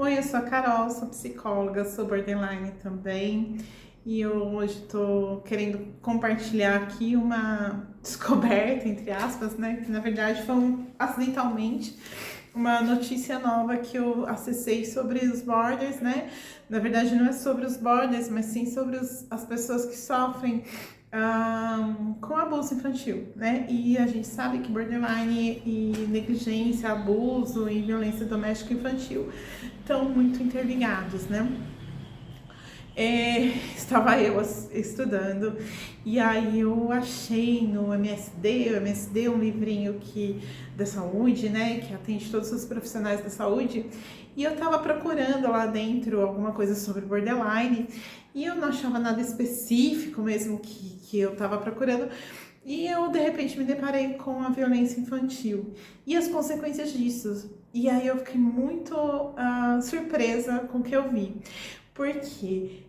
Oi, eu sou a Carol, sou psicóloga, sou borderline também e eu hoje tô querendo compartilhar aqui uma descoberta, entre aspas, né? Que na verdade foi acidentalmente uma notícia nova que eu acessei sobre os borders, né? Na verdade não é sobre os borders, mas sim sobre as pessoas que sofrem com abuso infantil, né? E a gente sabe que borderline e negligência, abuso e violência doméstica infantil estão muito interligados, né? Estava eu estudando e aí eu achei no MSD é um livrinho da saúde, né, que atende todos os profissionais da saúde, e eu estava procurando lá dentro alguma coisa sobre borderline e eu não achava nada específico mesmo que eu estava procurando. E eu, de repente, me deparei com a violência infantil e as consequências disso. E aí eu fiquei muito surpresa com o que eu vi. Porque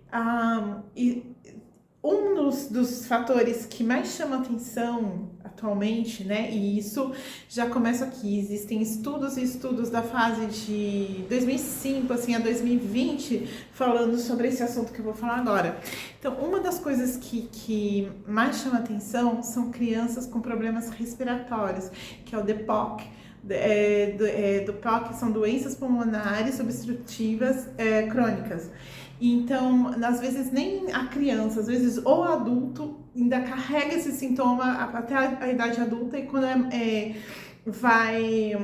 um dos fatores que mais chama atenção atualmente, né, e isso já começa aqui, existem estudos e estudos da fase de 2005 assim, a 2020 falando sobre esse assunto que eu vou falar agora. Então, uma das coisas que mais chama atenção são crianças com problemas respiratórios, que é o DPOC. Do POC são doenças pulmonares obstrutivas crônicas. Então, às vezes nem a criança, às vezes o adulto ainda carrega esse sintoma até a idade adulta, e quando vai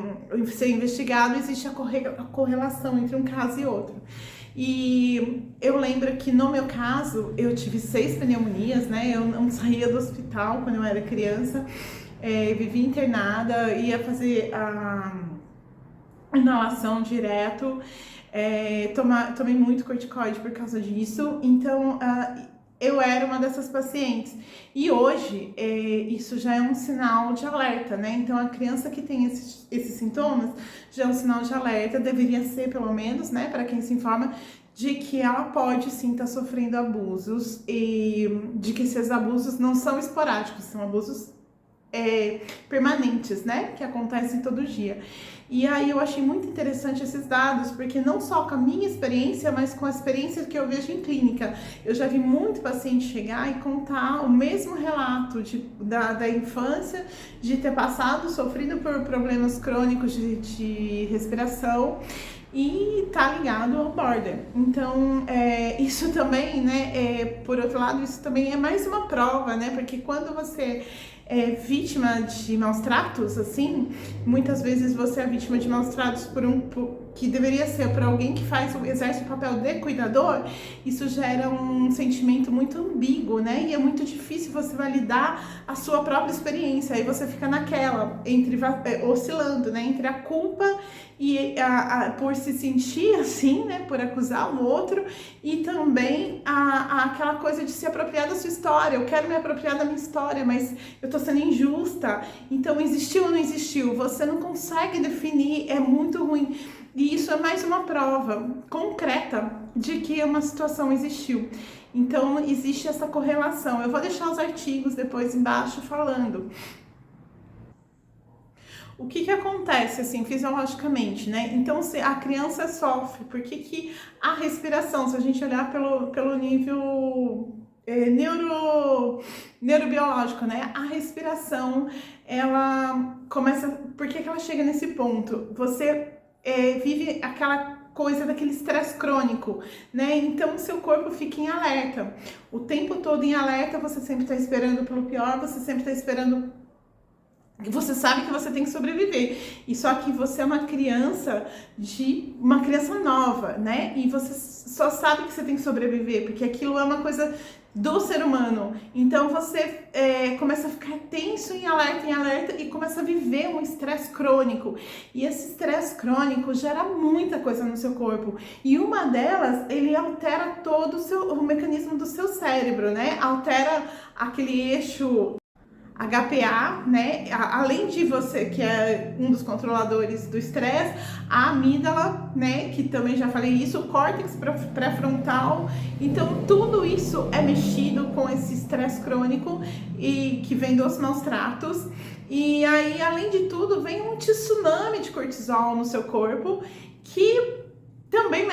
ser investigado, existe a correlação entre um caso e outro. E eu lembro que no meu caso, eu tive 6 pneumonias, né? Eu não saía do hospital quando eu era criança, vivia internada, ia fazer a inalação direto, tomei muito corticoide por causa disso, então eu era uma dessas pacientes. E hoje isso já é um sinal de alerta, né? Então a criança que tem esses sintomas já é um sinal de alerta, deveria ser pelo menos, né, para quem se informa, de que ela pode sim estar sofrendo abusos e de que esses abusos não são esporádicos, são abusos permanentes, né, que acontecem todo dia. E aí eu achei muito interessante esses dados, porque não só com a minha experiência, mas com a experiência que eu vejo em clínica. Eu já vi muito paciente chegar e contar o mesmo relato da infância, de ter passado, sofrido por problemas crônicos de respiração, e tá ligado ao border. Então, isso também, né, por outro lado, isso também é mais uma prova, né, porque quando você é vítima de maus tratos, assim, muitas vezes você é vítima de maus tratos que deveria ser por alguém que exerce o papel de cuidador, isso gera um sentimento muito ambíguo, né? E é muito difícil você validar a sua própria experiência. Aí você fica naquela, oscilando, né? Entre a culpa e por se sentir assim, né? Por acusar o outro, e também aquela coisa de se apropriar da sua história. Eu quero me apropriar da minha história, mas eu tô sendo injusta. Então, existiu ou não existiu? Você não consegue definir, é muito ruim. E isso é mais uma prova concreta de que uma situação existiu. Então, existe essa correlação. Eu vou deixar os artigos depois embaixo falando. O que acontece, assim, fisiologicamente, né? Então, se a criança sofre, por que a respiração, se a gente olhar pelo nível neurobiológico, né? A respiração, ela começa... Por que ela chega nesse ponto? Você vive aquela coisa daquele estresse crônico, né? Então, seu corpo fica em alerta. O tempo todo em alerta, você sempre está esperando pelo pior, você sempre está esperando... Você sabe que você tem que sobreviver. E só que você é uma criança nova, né? E você só sabe que você tem que sobreviver, porque aquilo é uma coisa do ser humano. Então você começa a ficar tenso em alerta e começa a viver um estresse crônico. E esse estresse crônico gera muita coisa no seu corpo. E uma delas, ele altera todo o mecanismo do seu cérebro, né? Altera aquele eixo HPA, né? Além de você, que é um dos controladores do estresse, a amígdala, né? Que também já falei isso, o córtex pré-frontal. Então, tudo isso é mexido com esse estresse crônico e que vem dos maus tratos. E aí, além de tudo, vem um tsunami de cortisol no seu corpo, que também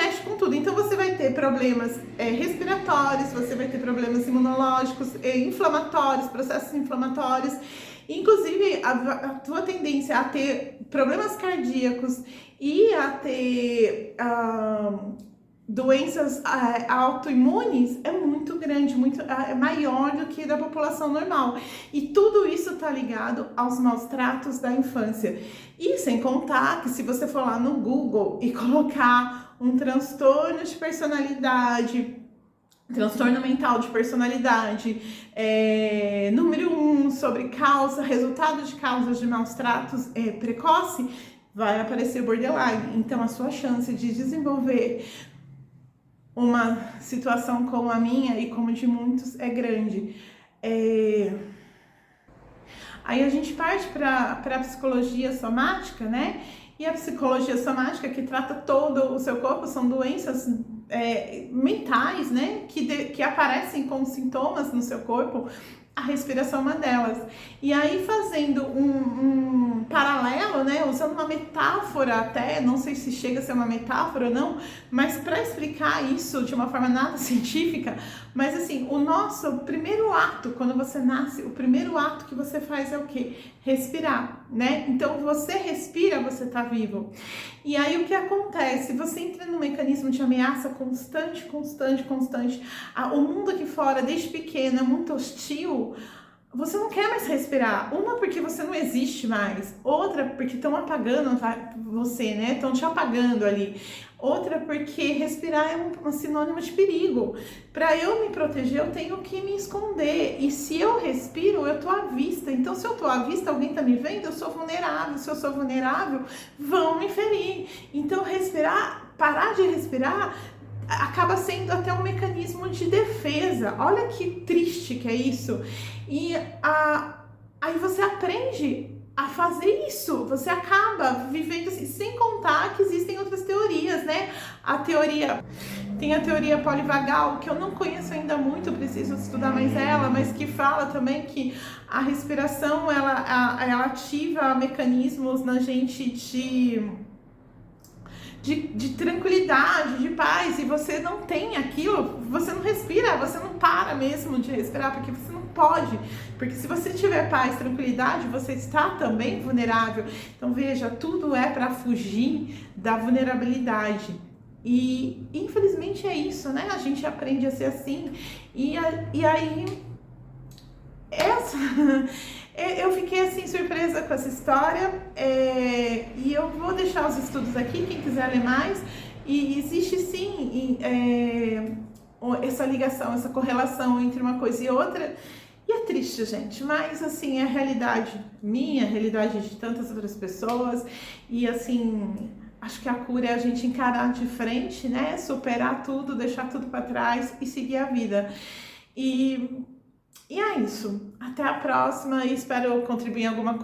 tudo. Então você vai ter problemas respiratórios, você vai ter problemas imunológicos, inflamatórios, processos inflamatórios. Inclusive, a tua tendência a ter problemas cardíacos e a ter doenças autoimunes é muito grande, é maior do que da população normal. E tudo isso está ligado aos maus tratos da infância. E sem contar que se você for lá no Google e colocar um transtorno de personalidade, transtorno mental de personalidade, número 1 sobre resultado de causas de maus tratos precoce, vai aparecer borderline. Então a sua chance de desenvolver uma situação como a minha e como de muitos é grande. Aí a gente parte para a psicologia somática, né? E a psicologia somática, que trata todo o seu corpo, são doenças mentais, né? Que aparecem com sintomas no seu corpo. A respiração é uma delas. E aí, fazendo um paralelo, né, usando uma metáfora até, não sei se chega a ser uma metáfora ou não, mas para explicar isso de uma forma nada científica, mas assim, o nosso primeiro ato, quando você nasce, o primeiro ato que você faz é o quê? Respirar, né? Então, você respira, você tá vivo. E aí, o que acontece? Você entra num mecanismo de ameaça constante. O mundo aqui fora, desde pequeno, é muito hostil. Você não quer mais respirar. Uma, porque você não existe mais. Outra, porque estão apagando você, né? Estão te apagando ali. Outra, porque respirar é um sinônimo de perigo. Para eu me proteger, eu tenho que me esconder. E se eu respiro, eu tô à vista. Então, se eu tô à vista, alguém tá me vendo, eu sou vulnerável. Se eu sou vulnerável, vão me ferir. Então, parar de respirar, acaba sendo até um mecanismo de defesa. Olha que triste que é isso. E aí você aprende a fazer isso, você acaba vivendo assim, sem contar que existem outras teorias, né? Tem a teoria polivagal, que eu não conheço ainda muito, preciso estudar mais ela, mas que fala também que a respiração, ela ativa mecanismos na gente de tranquilidade, de paz, e você não tem aquilo, você não respira, você não para mesmo de respirar, porque você não pode, porque se você tiver paz, tranquilidade, você está também vulnerável. Então veja, tudo é para fugir da vulnerabilidade. E infelizmente é isso, né? A gente aprende a ser assim, e aí eu fiquei assim surpresa com essa história, e eu vou deixar os estudos aqui, quem quiser ler mais. E existe sim essa ligação, essa correlação entre uma coisa e outra. E é triste, gente, mas assim, é a realidade minha, a realidade de tantas outras pessoas. E assim, acho que a cura é a gente encarar de frente, né? Superar tudo, deixar tudo para trás e seguir a vida. E é isso. Até a próxima e espero contribuir em alguma coisa.